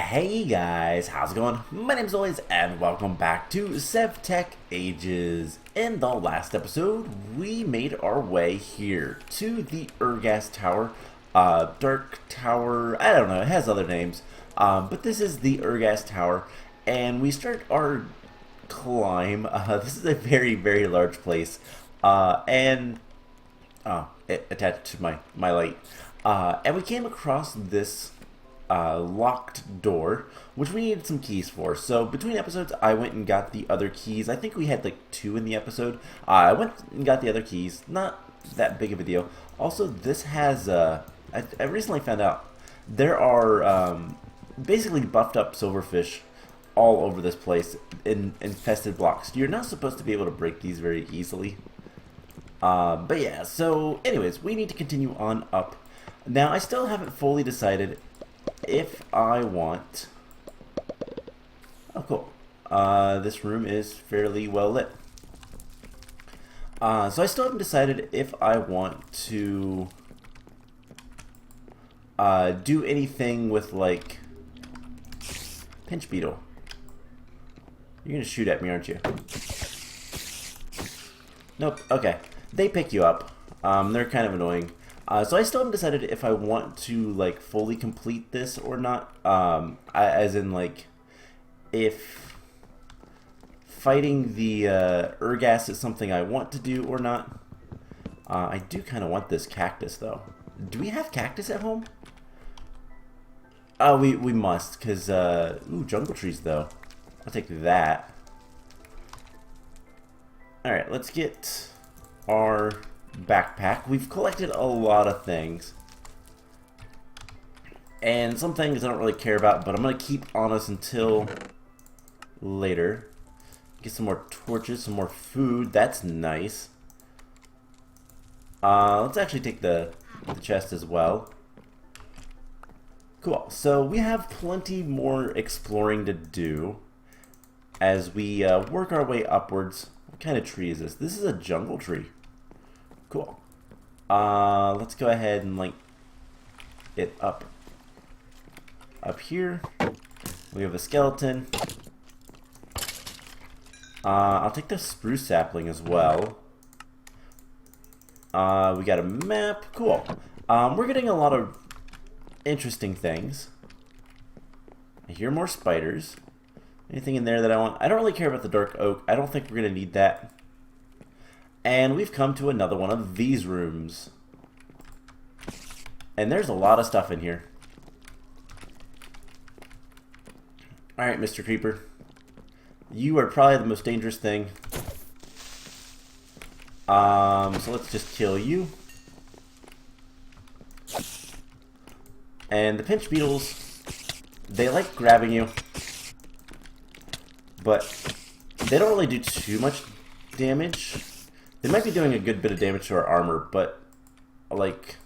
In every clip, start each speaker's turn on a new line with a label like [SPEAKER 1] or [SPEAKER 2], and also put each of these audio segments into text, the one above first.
[SPEAKER 1] Hey guys, how's it going? My name's always and welcome back to SevTech Ages. In the last episode, we made our way here to the Ur-Ghast Tower, Dark Tower, I don't know, it has other names, but this is the Ur-Ghast Tower, and we start our climb. This is a very, very large place, it attached to my light, and we came across this locked door, which we needed some keys for. So between episodes, I went and got the other keys. I think we had like 2 in the episode. I went and got the other keys. Not that big of a deal. Also, this has, I recently found out, there are basically buffed up silverfish all over this place in infested blocks. You're not supposed to be able to break these very easily. But yeah, so anyways, we need to continue on up. Now, I still haven't fully decided if I want... Oh, cool. This room is fairly well lit. So I still haven't decided if I want to do anything with, like, pinch beetle. You're gonna shoot at me, aren't you? Nope. Okay. They pick you up. They're kind of annoying. So I still haven't decided if I want to, like, fully complete this or not. As in, like, if fighting the Ur-Ghast is something I want to do or not. I do kind of want this cactus, though. Do we have cactus at home? We must, because, ooh, jungle trees, though. I'll take that. Alright, let's get our backpack. We've collected a lot of things, and some things I don't really care about, but I'm gonna keep on us until later. Get some more torches, some more food. That's nice. Let's actually take the chest as well. Cool. So we have plenty more exploring to do as we work our way upwards. What kind of tree is this? This is a jungle tree. Cool. Let's go ahead and link it up here. We have a skeleton. I'll take the spruce sapling as well. We got a map. Cool. We're getting a lot of interesting things. I hear more spiders. Anything in there that I want? I don't really care about the dark oak. I don't think we're gonna need that. And we've come to another one of these rooms. And there's a lot of stuff in here. Alright, Mr. Creeper. You are probably the most dangerous thing. So let's just kill you. And the pinch beetles, they like grabbing you. But they don't really do too much damage. They might be doing a good bit of damage to our armor, but, like,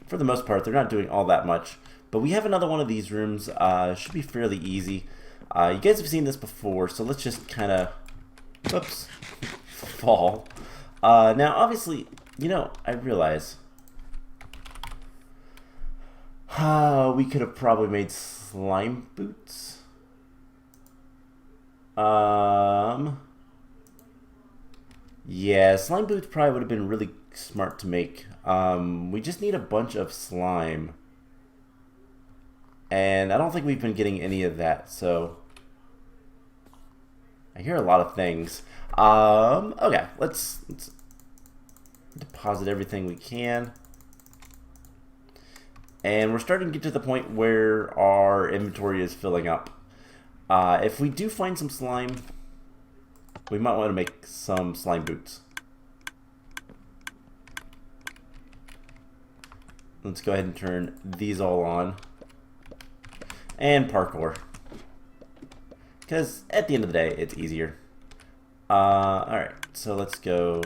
[SPEAKER 1] for the most part, they're not doing all that much. But we have another one of these rooms. Should be fairly easy. You guys have seen this before, so let's just kind of, whoops, fall. Now, obviously, you know, I realize we could have probably made slime boots. Yeah, slime boots probably would have been really smart to make. We just need a bunch of slime. And I don't think we've been getting any of that, so... I hear a lot of things. Okay, let's deposit everything we can. And we're starting to get to the point where our inventory is filling up. If we do find some slime, we might want to make some slime boots. Let's go ahead and turn these all on. And parkour. Because at the end of the day, it's easier. Alright, so let's go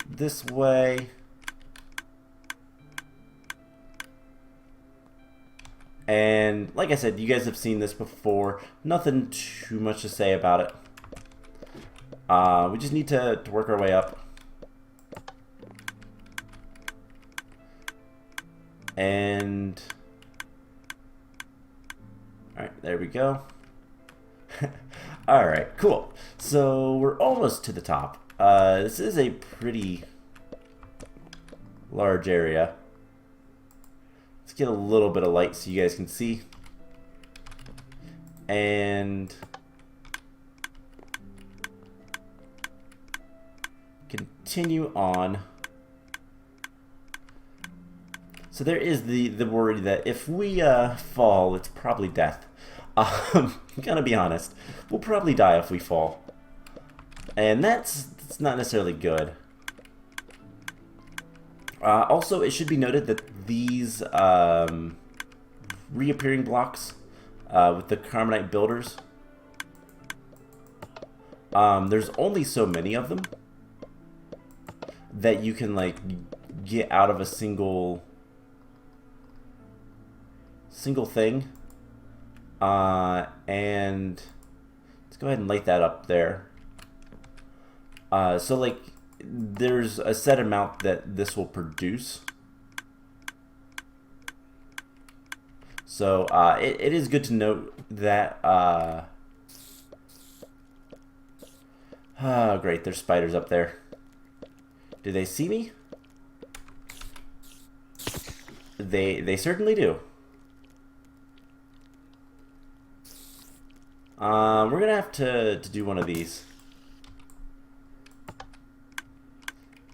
[SPEAKER 1] this way. And like I said, you guys have seen this before. Nothing too much to say about it. We just need to work our way up. And Alright, there we go. Alright, cool. So we're almost to the top. This is a pretty large area. Let's get a little bit of light so you guys can see. And continue on. So there is the worry that if we fall, it's probably death. I'm gonna be honest. We'll probably die if we fall. And that's not necessarily good. Also, it should be noted that these reappearing blocks with the Carminite builders, there's only so many of them that you can like get out of a single thing. And let's go ahead and light that up there. So like there's a set amount that this will produce. So it is good to note that great, there's spiders up there. Do they see me? They certainly do. We're gonna have to do one of these.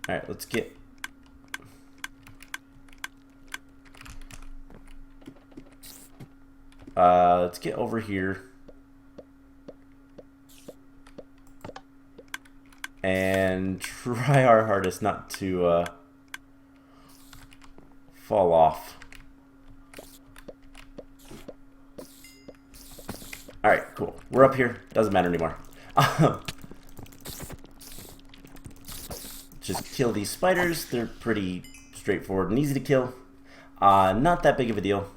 [SPEAKER 1] Alright, let's get over here and try our hardest not to fall off. Alright, cool. We're up here. Doesn't matter anymore. Just kill these spiders. They're pretty straightforward and easy to kill. Not that big of a deal.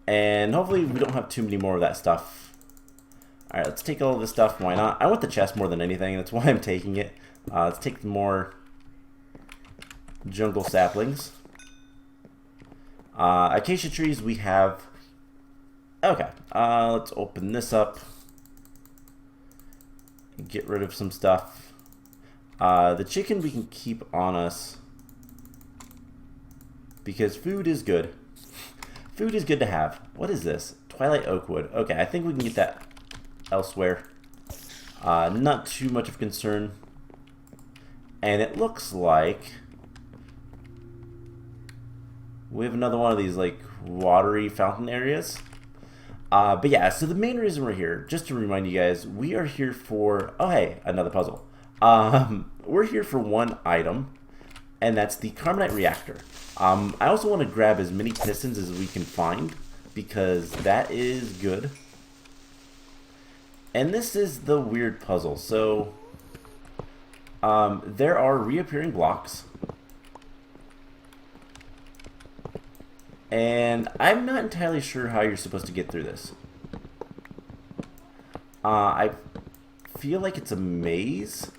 [SPEAKER 1] And hopefully we don't have too many more of that stuff. Alright, let's take all of this stuff. Why not? I want the chest more than anything. That's why I'm taking it. Let's take more jungle saplings. Acacia trees we have. Okay, let's open this up and get rid of some stuff. The chicken we can keep on us because food is good. Food is good to have. What is this? Twilight oak wood. Okay, I think we can get that elsewhere. Not too much of concern. And it looks like we have another one of these like watery fountain areas. But yeah, so the main reason we're here, just to remind you guys, we are here for, oh hey, another puzzle. We're here for one item, and that's the Carminite Reactor. I also want to grab as many pistons as we can find, because that is good. And this is the weird puzzle. So, there are reappearing blocks. And I'm not entirely sure how you're supposed to get through this. I feel like it's a maze,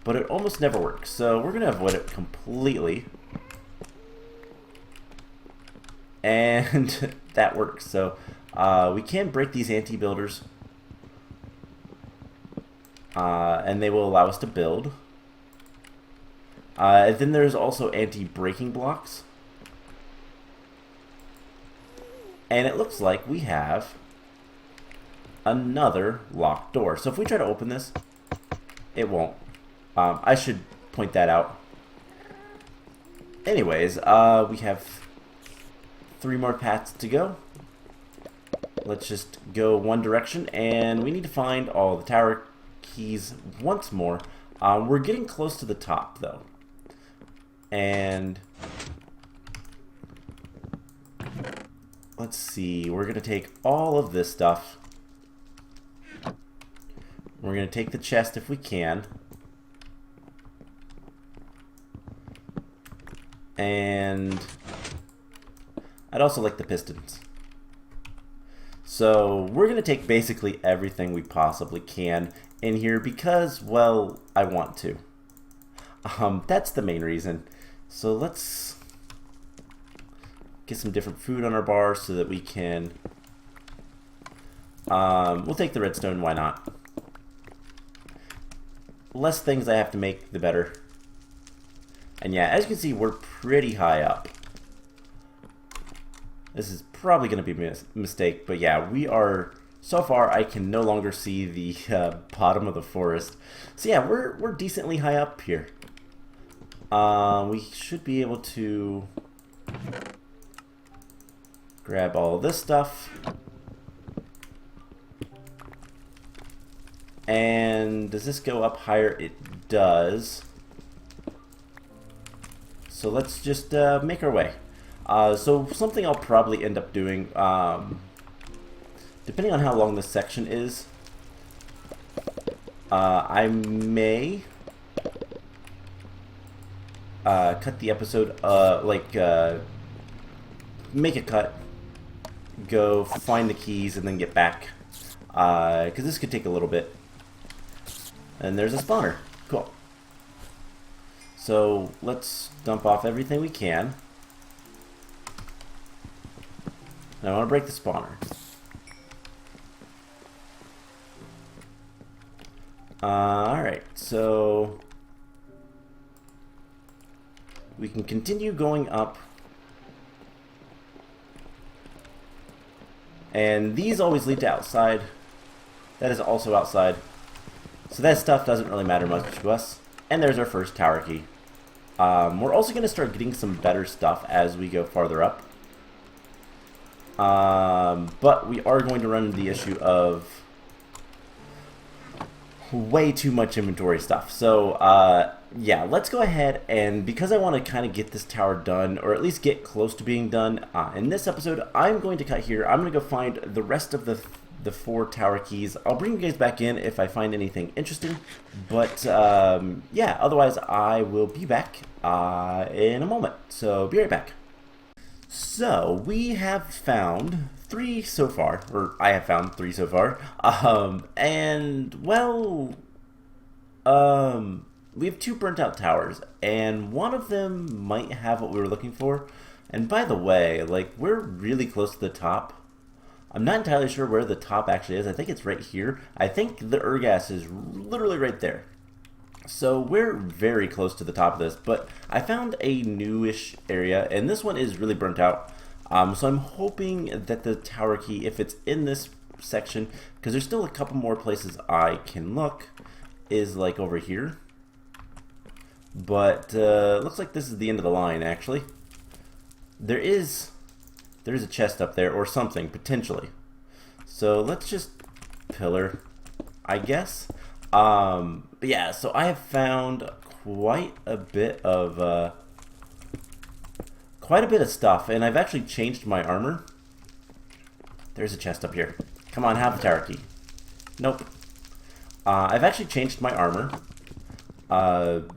[SPEAKER 1] but it almost never works. So we're going to avoid it completely. And that works. So we can break these anti-builders. And they will allow us to build. And then there's also anti-breaking blocks. And it looks like we have another locked door. So if we try to open this, it won't. I should point that out. Anyways, we have 3 more paths to go. Let's just go one direction, and we need to find all the tower keys once more. We're getting close to the top, though. And let's see, we're going to take all of this stuff. We're going to take the chest if we can. And I'd also like the pistons. So we're going to take basically everything we possibly can in here because, well, I want to. That's the main reason. So let's get some different food on our bar so that we can... we'll take the redstone, why not? Less things I have to make, the better. And yeah, as you can see, we're pretty high up. This is probably going to be a mistake, but yeah, we are... So far, I can no longer see the bottom of the forest. So yeah, we're decently high up here. We should be able to grab all of this stuff. And does this go up higher? It does. So let's just make our way. So something I'll probably end up doing, depending on how long this section is, I may cut the episode, make a cut, go find the keys, and then get back, because this could take a little bit. And there's a spawner. Cool. So let's dump off everything we can. And I want to break the spawner. Alright, so we can continue going up. And these always lead to outside. That is also outside. So that stuff doesn't really matter much to us. And there's our first tower key. We're also going to start getting some better stuff as we go farther up. But we are going to run into the issue of way too much inventory stuff. So, yeah, let's go ahead, and because I want to kind of get this tower done, or at least get close to being done, in this episode, I'm going to cut here. I'm going to go find the rest of the 4 tower keys. I'll bring you guys back in if I find anything interesting, but, yeah, otherwise I will be back in a moment. So, be right back. So, we have found 3 so far, or I have found 3 so far, and, well, we have 2 burnt out towers, and one of them might have what we were looking for. And by the way, like, we're really close to the top. I'm not entirely sure where the top actually is. I think it's right here. I think the Ur-Ghast is literally right there. So we're very close to the top of this, but I found a newish area, and this one is really burnt out. So I'm hoping that the tower key, if it's in this section, because there's still a couple more places I can look, is like over here. But looks like this is the end of the line, actually. There is a chest up there, or something, potentially. So let's just pillar, I guess. But yeah, so I have found quite a bit of stuff, and I've actually changed my armor. There's a chest up here. Come on, have the tower key. Nope. I've actually changed my armor.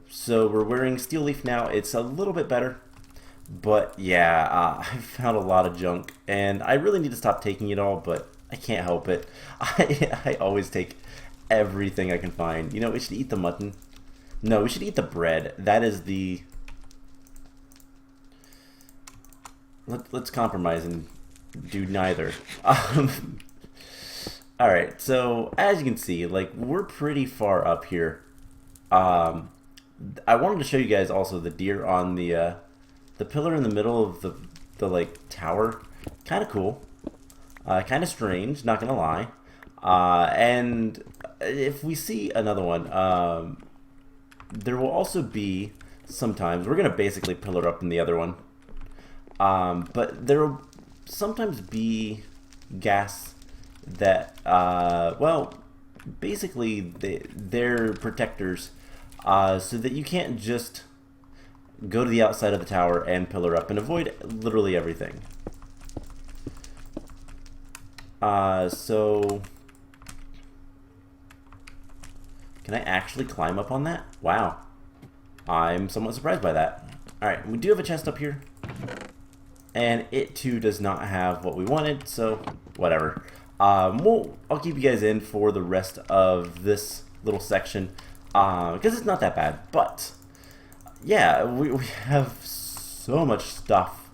[SPEAKER 1] So we're wearing steel leaf now. It's a little bit better. But yeah, I found a lot of junk, and I really need to stop taking it all, but I can't help it. I always take everything I can find. You know, we should eat the mutton. No, we should eat the bread. That is the... Let's compromise and do neither. Alright, so as you can see, like, we're pretty far up here. I wanted to show you guys also the deer on the pillar in the middle of the like tower. Kind of cool. Kind of strange, not gonna lie. And if we see another one, there will also be sometimes, we're gonna basically pillar up in the other one. But there will sometimes be gas that, well, basically they're protectors, so that you can't just go to the outside of the tower and pillar up and avoid literally everything. So can I actually climb up on that? Wow. I'm somewhat surprised by that. Alright, we do have a chest up here. And it too does not have what we wanted, so whatever. I'll keep you guys in for the rest of this little section, because it's not that bad. But yeah, we have so much stuff.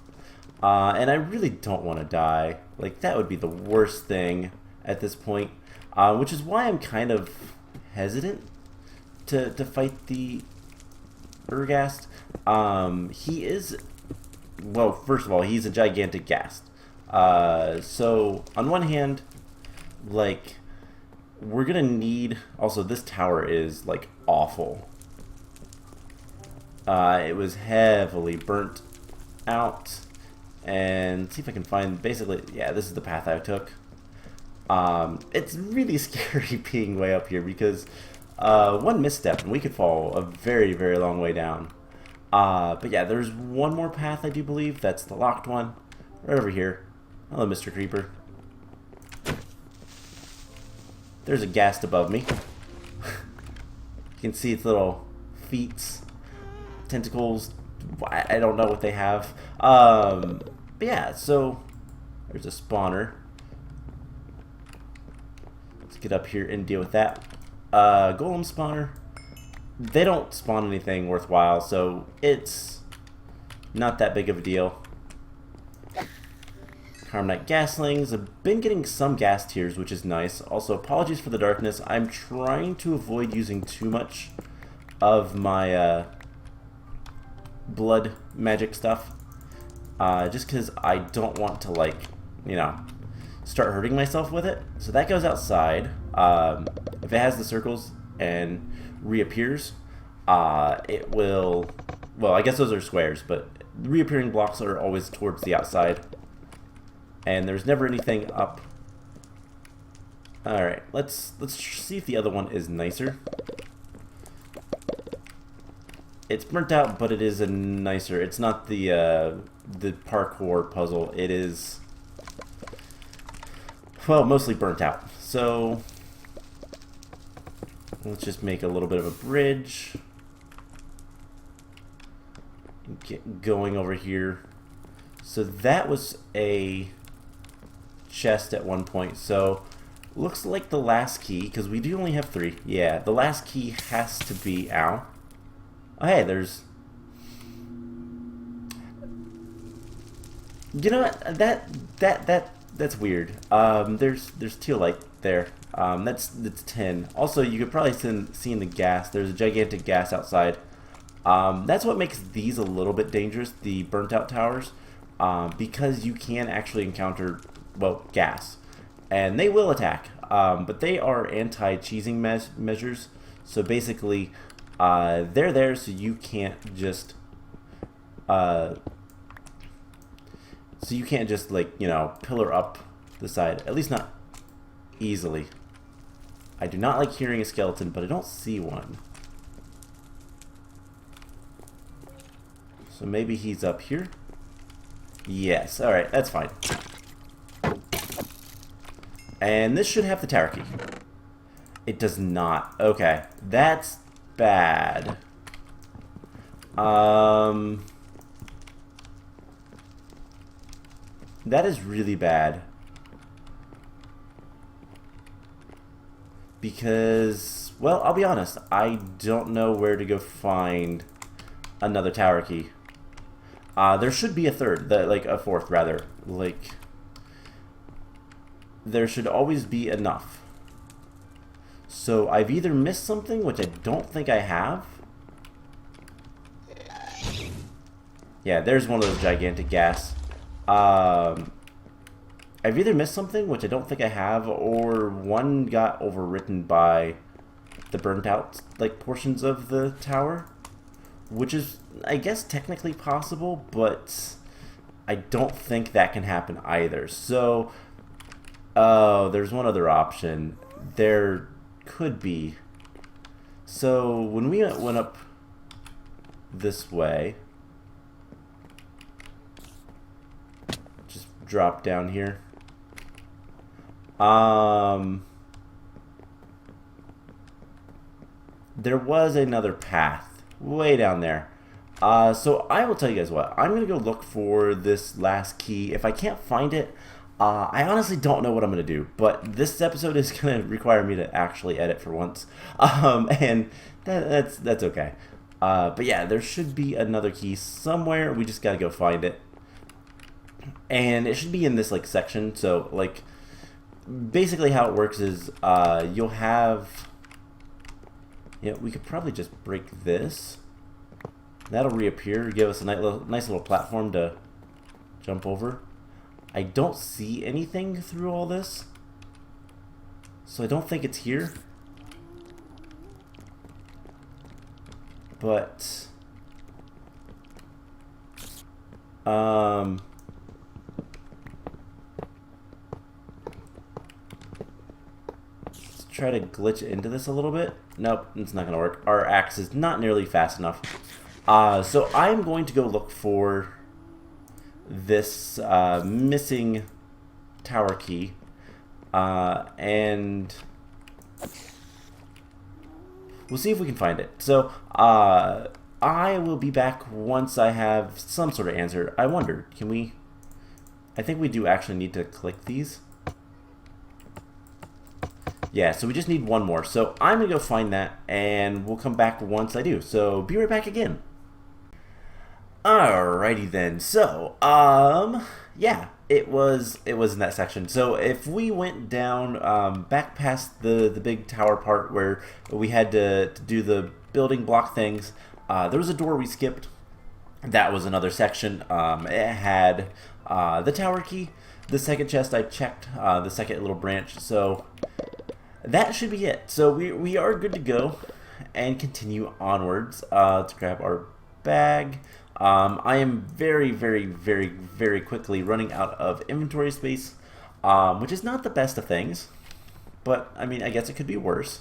[SPEAKER 1] And I really don't want to die. Like, that would be the worst thing at this point. Which is why I'm kind of hesitant to fight the Ur-Ghast. He is... Well, first of all, he's a gigantic ghast. So, on one hand, like, we're gonna need... Also, this tower is, like, awful. It was heavily burnt out. And see if I can find... Basically, yeah, this is the path I took. It's really scary being way up here because one misstep and we could fall a very, very long way down. But yeah, there's one more path, I do believe. That's the locked one. Right over here. Hello, Mr. Creeper. There's a ghast above me. You can see its little feet, tentacles. I don't know what they have. But yeah, so there's a spawner. Let's get up here and deal with that. Golem spawner. They don't spawn anything worthwhile, so it's not that big of a deal. Carminite gaslings. I've been getting some gas tiers, which is nice. Also, apologies for the darkness. I'm trying to avoid using too much of my blood magic stuff. Just because I don't want to, like, you know, start hurting myself with it. So that goes outside. If it has the circles and reappears, it will... Well, I guess those are squares, but reappearing blocks are always towards the outside. And there's never anything up. Alright, let's see if the other one is nicer. It's burnt out, but it is a nicer... It's not the parkour puzzle. It is... Well, mostly burnt out. So... Let's just make a little bit of a bridge. Get going over here. So that was a chest at one point. So looks like the last key, because we do only have 3. Yeah, the last key has to be... Ow. Oh, hey, there's... You know what? That's weird. There's teolite there. That's 10. Also, you could probably see in the gas, there's a gigantic gas outside. That's what makes these a little bit dangerous, the burnt out towers, because you can actually encounter, well, gas. And they will attack, but they are anti-cheesing measures. So basically, they're there so you can't just, like, you know, pillar up the side. At least not easily. I do not like hearing a skeleton, but I don't see one. So maybe he's up here? Yes, alright, that's fine. And this should have the tower key. It does not. Okay, that's bad. That is really bad. Because, well, I'll be honest, I don't know where to go find another tower key. There should be a third, like a fourth rather. Like, there should always be enough. So I've either missed something, which I don't think I have. Yeah, there's one of those gigantic gas. I've either missed something, which I don't think I have, or one got overwritten by the burnt out, like, portions of the tower, which is, I guess, technically possible, but I don't think that can happen either. So, oh, there's one other option. There could be. So, when we went up this way, just drop down here. There was another path way down there. So I will tell you guys what. I'm going to go look for this last key. If I can't find it, I honestly don't know what I'm going to do. But this episode is going to require me to actually edit for once. And that's okay. But yeah, there should be another key somewhere. We just got to go find it. and it should be in this like section. So like basically how it works is you'll have, yeah, we could probably just break this. That'll reappear, give us a nice little platform to jump over. I don't see anything through all this, so I don't think it's here. But let's try to glitch into this a little bit. Nope, it's not gonna work. Our axe is not nearly fast enough. So I'm going to go look for this missing tower key, and we'll see if we can find it. So I will be back once I have some sort of answer. I wonder, can we... I think we do actually need to click these. Yeah, so we just need one more. So I'm going to go find that, and we'll come back once I do. So be right back again. Alrighty then. So, yeah, it was in that section. So if we went down back past the big tower part where we had to do the building block things, there was a door we skipped. That was another section. It had the tower key. The second chest I checked, the second little branch. So that should be it. So we are good to go and continue onwards. Let's grab our bag. I am very quickly running out of inventory space, which is not the best of things, but I mean, I guess it could be worse.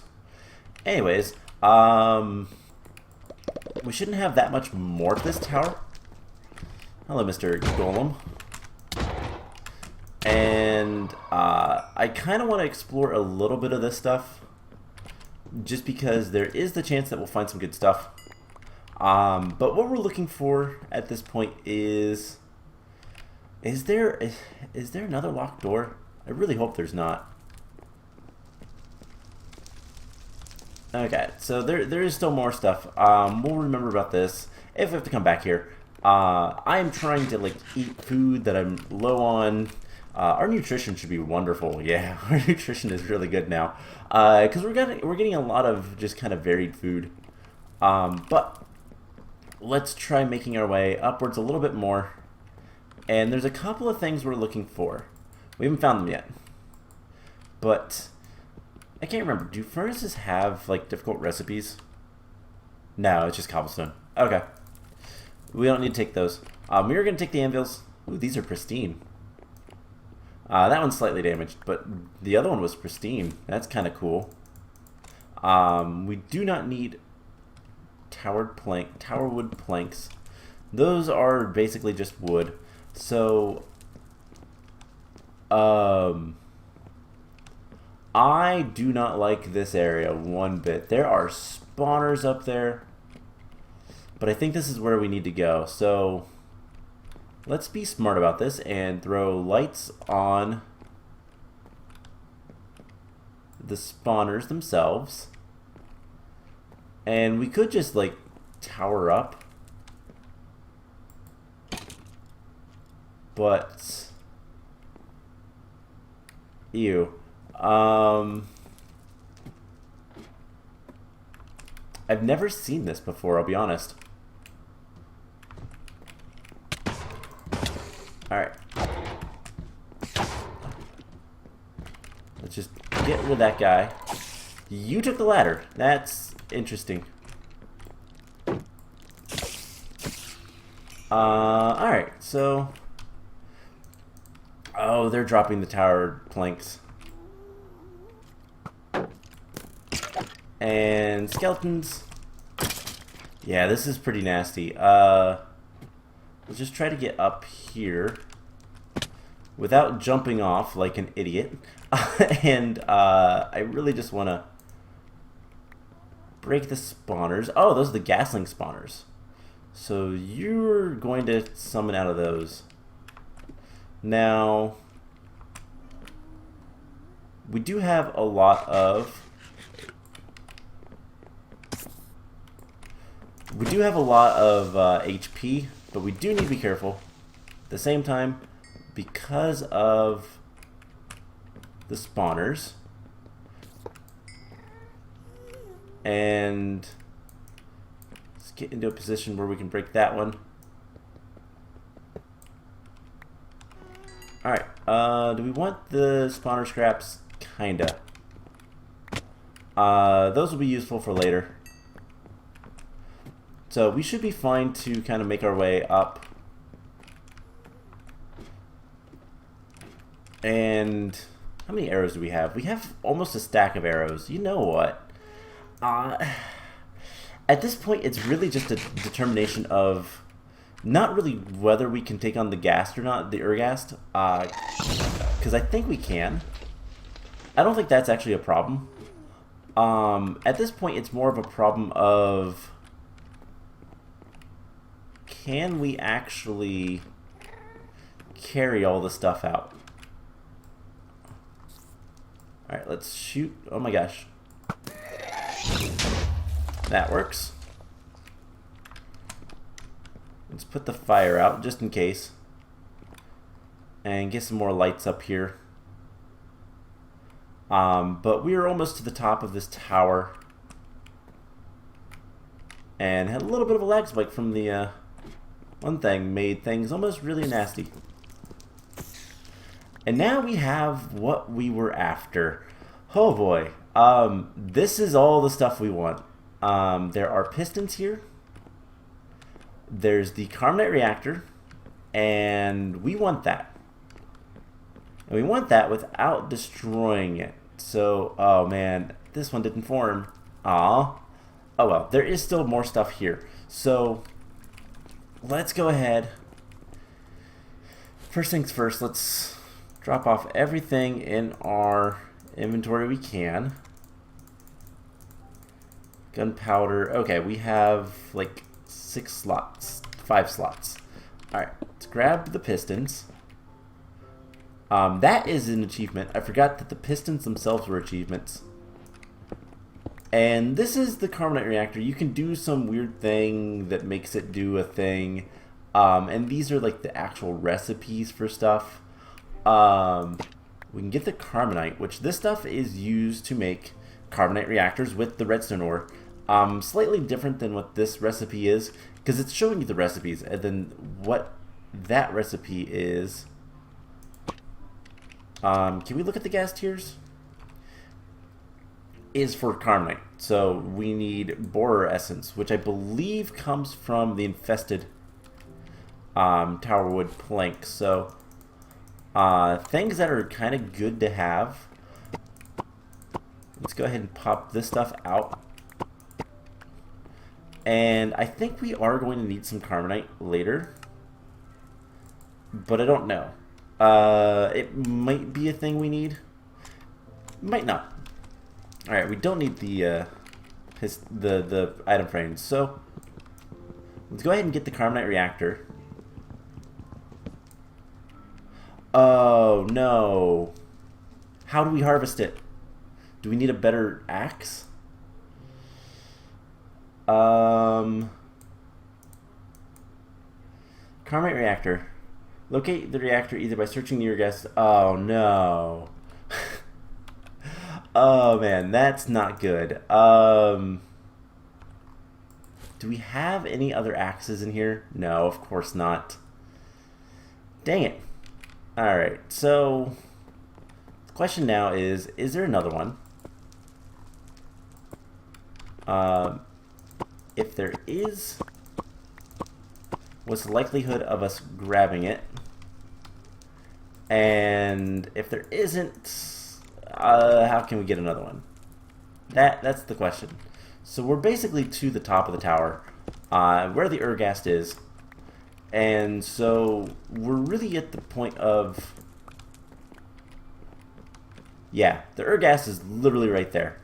[SPEAKER 1] Anyways, we shouldn't have that much more to this tower. Hello, Mr. Golem. And I kind of want to explore a little bit of this stuff, just because there is the chance that we'll find some good stuff. But what we're looking for at this point is there another locked door? I really hope there's not. Okay, so there is still more stuff. We'll remember about this if we have to come back here. I am trying to like eat food that I'm low on. Our nutrition should be wonderful. Yeah, our nutrition is really good now, because we're getting a lot of just kind of varied food. But let's try making our way upwards a little bit more. And there's a couple of things we're looking for. We haven't found them yet, but I can't remember. Do furnaces have like difficult recipes? No, it's just cobblestone. Okay, we don't need to take those. We are going to take the anvils. Ooh, these are pristine. That one's slightly damaged, but the other one was pristine. That's kind of cool. We do not need tower wood planks. Those are basically just wood. So, I do not like this area one bit. There are spawners up there, but I think this is where we need to go. So let's be smart about this and throw lights on the spawners themselves. And we could just like tower up, but ew. I've never seen this before, I'll be honest. Alright. Let's just get rid of that guy. You took the ladder. That's interesting. Alright, so... Oh, they're dropping the tower planks. And skeletons. Yeah, this is pretty nasty. Let's just try to get up here without jumping off like an idiot. And I really just want to break the spawners. Oh, those are the gasling spawners. So you're going to summon out of those. Now, we do have a lot of... HP, but we do need to be careful. At the same time, because of the spawners. And let's get into a position where we can break that one. Alright, do we want the spawner scraps? Kinda. Those will be useful for later. So we should be fine to kind of make our way up. And how many arrows do we have? We have almost a stack of arrows. You know what? At this point, it's really just a determination of not really whether we can take on the ghast or not, the Ur-Ghast, because I think we can. I don't think that's actually a problem. At this point, it's more of a problem of can we actually carry all the stuff out? Alright, let's shoot. Oh my gosh. That works. Let's put the fire out just in case. And get some more lights up here. But we are almost to the top of this tower. And had a little bit of a lag spike from the one thing. Made things almost really nasty. And now we have what we were after. Oh boy. This is all the stuff we want. There are pistons here. There's the Carminite Reactor. And we want that. And we want that without destroying it. So, oh man, this one didn't form. Aw. Oh well, there is still more stuff here. So, let's go ahead. First things first, let's drop off everything in our inventory we can. Gunpowder. Okay, we have like 6 slots. 5 slots. Alright, let's grab the pistons. That is an achievement. I forgot that the pistons themselves were achievements. And this is the Carminite Reactor. You can do some weird thing that makes it do a thing. And these are like the actual recipes for stuff. We can get the Carminite, which this stuff is used to make Carminite reactors with the redstone ore. Slightly different than what this recipe is, because it's showing you the recipes, and then what that recipe is. Can we look at the gas tiers? Is for Carminite. So we need borer essence, which I believe comes from the infested tower wood plank. So things that are kind of good to have. Let's go ahead and pop this stuff out. And I think we are going to need some Carminite later, but I don't know. It might be a thing we need. Might not. Alright, we don't need the item frames, so let's go ahead and get the Carminite Reactor. Oh no. How do we harvest it? Do we need a better axe? Carminite Reactor. Locate the reactor either by searching the Ur-Ghast. Oh no. Oh man, that's not good. Do we have any other axes in here? No, of course not. Dang it. Alright, so the question now is there another one? If there is, what's the likelihood of us grabbing it? And if there isn't, how can we get another one? That's the question. So we're basically to the top of the tower, where the Ur-Ghast is. And so we're really at the point of, yeah, the Ur-Ghast is literally right there.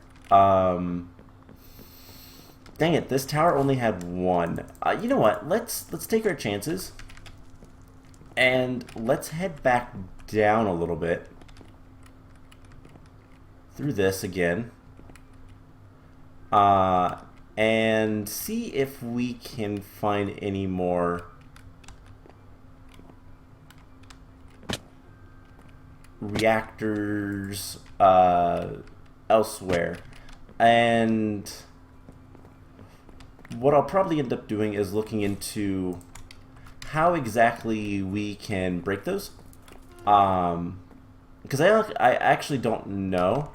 [SPEAKER 1] Dang it, this tower only had one. You know what? Let's take our chances, and let's head back down a little bit through this again, and see if we can find any more reactors elsewhere. And what I'll probably end up doing is looking into how exactly we can break those. Because I actually don't know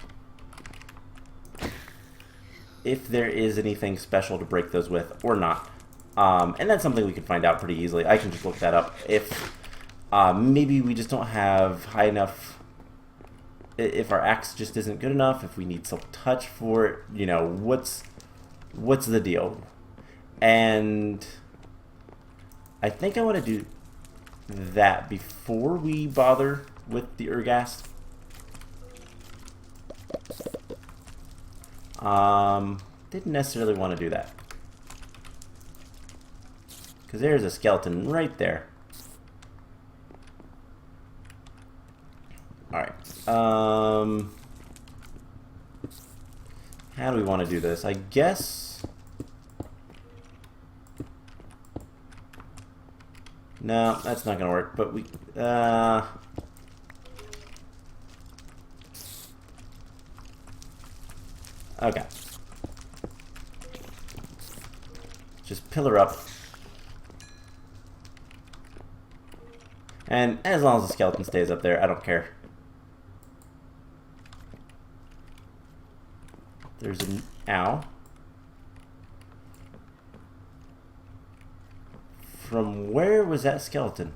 [SPEAKER 1] if there is anything special to break those with or not. And that's something we can find out pretty easily. I can just look that up. If maybe we just don't have high enough, if our axe just isn't good enough, if we need some touch for it, you know, what's the deal? And I think I want to do that before we bother with the Ur-Ghast. Didn't necessarily want to do that, because there's a skeleton right there. Alright. How do we want to do this? I guess... No, that's not going to work, but we... Okay. Just pillar up. And as long as the skeleton stays up there, I don't care. There's an... Ow. From where was that skeleton?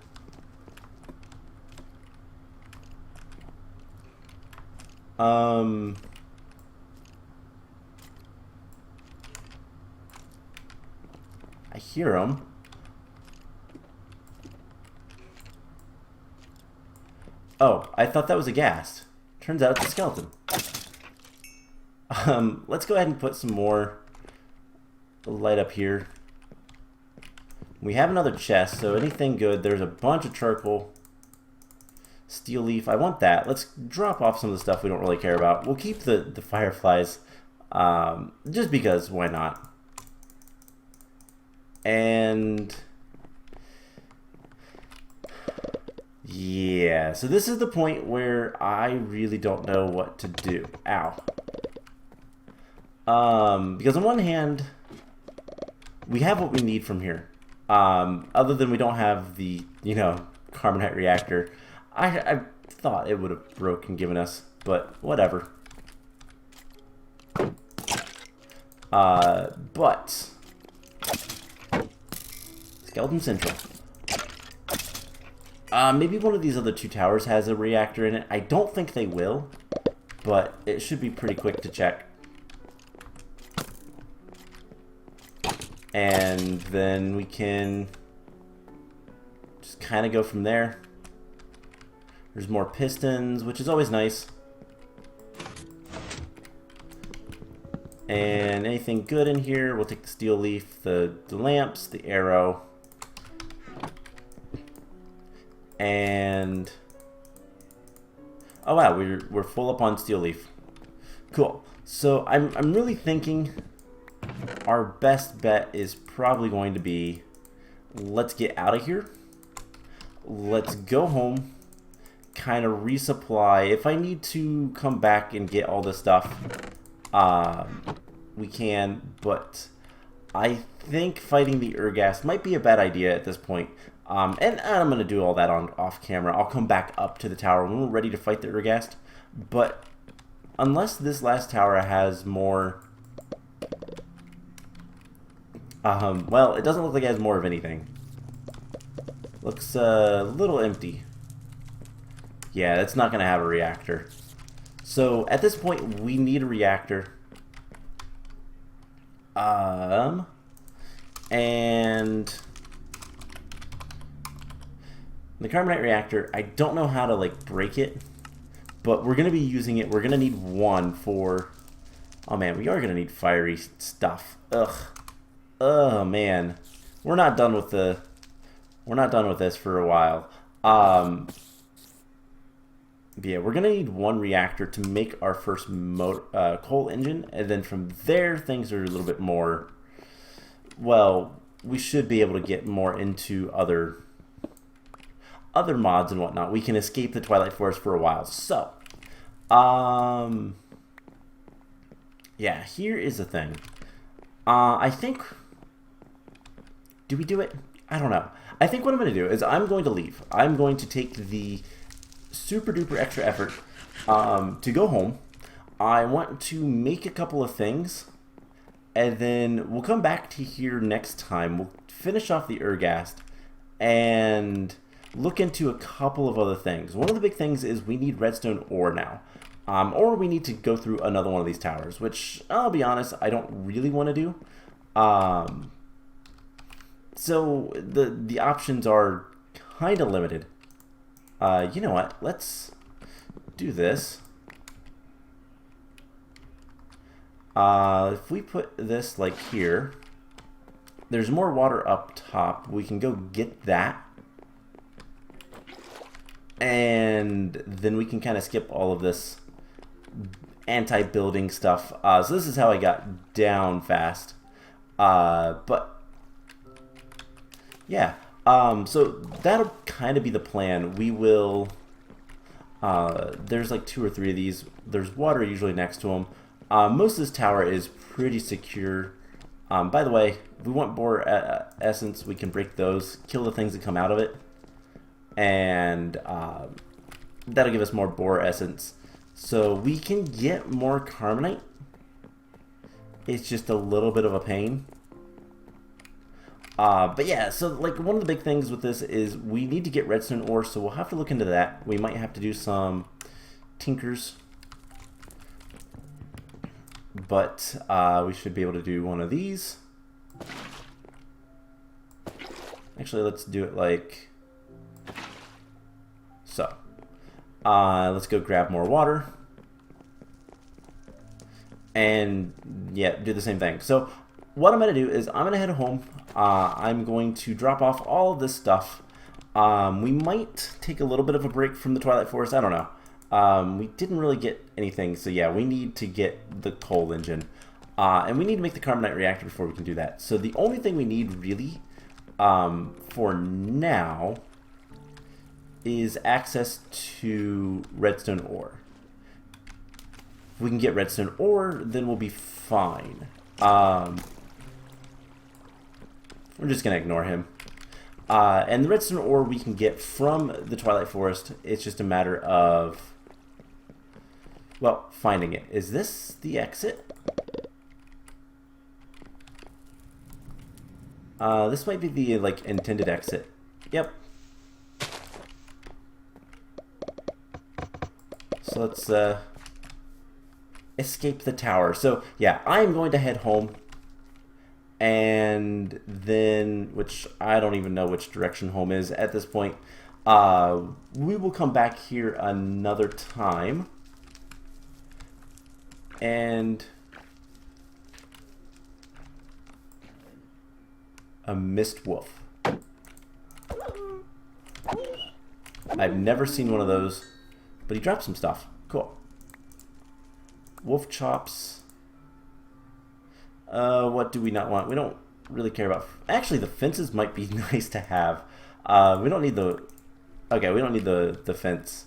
[SPEAKER 1] I hear him. Oh, I thought that was a ghast. Turns out it's a skeleton. Let's go ahead and put some more light up here. We have another chest, so anything good. There's a bunch of charcoal. Steel leaf. I want that. Let's drop off some of the stuff we don't really care about. We'll keep the fireflies. Just because, why not? And... yeah, so this is the point where I really don't know what to do. Ow. Because on one hand, we have what we need from here. Other than we don't have the, you know, Carminite Reactor. I thought it would have broken and given us, but whatever. But Skeleton Central. Maybe one of these other two towers has a reactor in it. I don't think they will, but it should be pretty quick to check. And then we can just kind of go from there. There's more pistons, which is always nice. And anything good in here, we'll take the steel leaf, the lamps, the arrow. And oh wow, we're full up on steel leaf. Cool. So I'm really thinking our best bet is probably going to be, let's get out of here. Let's go home, kind of resupply. If I need to come back and get all this stuff, we can, but I think fighting the Ur-Ghast might be a bad idea at this point. And I'm going to do all that off camera. I'll come back up to the tower when we're ready to fight the Ur-Ghast. But unless this last tower has more... well, it doesn't look like it has more of anything. Looks a little empty. Yeah, it's not going to have a reactor. So at this point, we need a reactor. And the Carminite Reactor, I don't know how to like break it, but we're going to be using it. We're going to need one for... oh man, we are going to need fiery stuff. Ugh. Oh man. We're not done with the... we're not done with this for a while. Yeah, we're going to need one reactor to make our first coal engine, and then from there things are a little bit more... well, we should be able to get more into other... other mods and whatnot, we can escape the Twilight Forest for a while. So, yeah, here is the thing. I think, do we do it? I don't know. I think what I'm going to do is I'm going to leave. I'm going to take the super duper extra effort to go home. I want to make a couple of things, and then we'll come back to here next time. We'll finish off the Ur-Ghast and look into a couple of other things. One of the big things is we need redstone ore now. Or we need to go through another one of these towers, which, I'll be honest, I don't really want to do. So the options are kind of limited. You know what? Let's do this. If we put this like here, there's more water up top. We can go get that. And then we can kind of skip all of this anti-building stuff. So this is how I got down fast. But yeah, so that'll kind of be the plan. We will, there's like 2 or 3 of these. There's water usually next to them. Most of this tower is pretty secure. By the way, if we want boar essence, we can break those, kill the things that come out of it, and that'll give us more boar essence. So we can get more Carminite. It's just a little bit of a pain. But yeah, so like one of the big things with this is we need to get redstone ore, so we'll have to look into that. We might have to do some tinkers. But we should be able to do one of these. Actually, let's do it like so. Let's go grab more water. And yeah, do the same thing. So what I'm going to do is I'm going to head home. I'm going to drop off all of this stuff. We might take a little bit of a break from the Twilight Forest. I don't know. We didn't really get anything, so yeah, we need to get the coal engine. And we need to make the Carminite Reactor before we can do that. So the only thing we need really for now is access to redstone ore. If we can get redstone ore, then we'll be fine. We're just going to ignore him. And the redstone ore we can get from the Twilight Forest. It's just a matter of, well, finding it. Is this the exit? This might be the like intended exit. Yep. So let's escape the tower. So yeah, I'm going to head home. And then, which I don't even know which direction home is at this point. We will come back here another time. And a mist wolf. I've never seen one of those, but he dropped some stuff. Cool. Wolf chops. What do we not want? We don't really care about. Actually, the fences might be nice to have. We don't need the. Okay, we don't need the fence.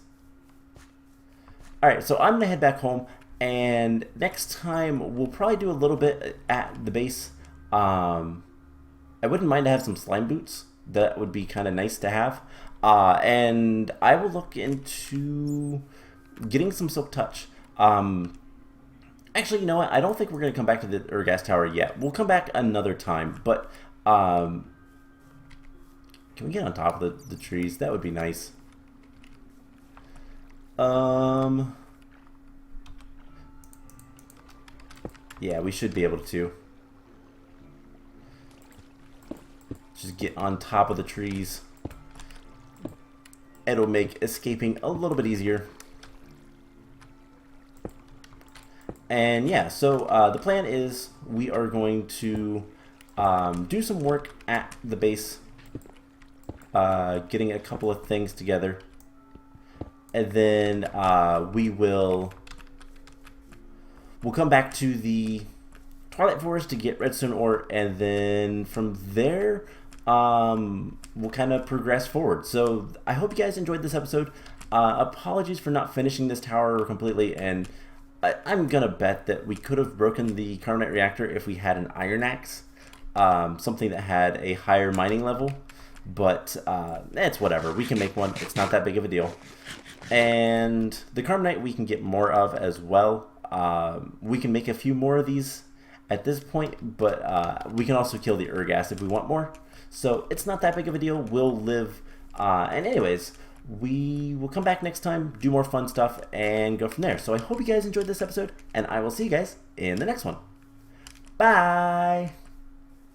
[SPEAKER 1] All right, so I'm gonna head back home, and next time we'll probably do a little bit at the base. I wouldn't mind to have some slime boots. That would be kind of nice to have. And I will look into getting some silk touch. Actually, you know what? I don't think we're going to come back to the Ur-Ghast Tower yet. We'll come back another time. But can we get on top of the trees? That would be nice. Yeah, we should be able to. Just get on top of the trees. It'll make escaping a little bit easier. And yeah, so the plan is we are going to do some work at the base, getting a couple of things together, and then we'll come back to the Twilight Forest to get redstone ore, and then from there we'll kind of progress forward. So I hope you guys enjoyed this episode. Apologies for not finishing this tower completely, and I'm gonna bet that we could have broken the Carminite Reactor if we had an iron axe, something that had a higher mining level, but it's whatever. We can make one. It's not that big of a deal. And the Carminite we can get more of as well. We can make a few more of these at this point, but we can also kill the Ur-Ghast if we want more. So it's not that big of a deal. We'll live. And anyways, we will come back next time, do more fun stuff, and go from there. So I hope you guys enjoyed this episode, and I will see you guys in the next one. Bye!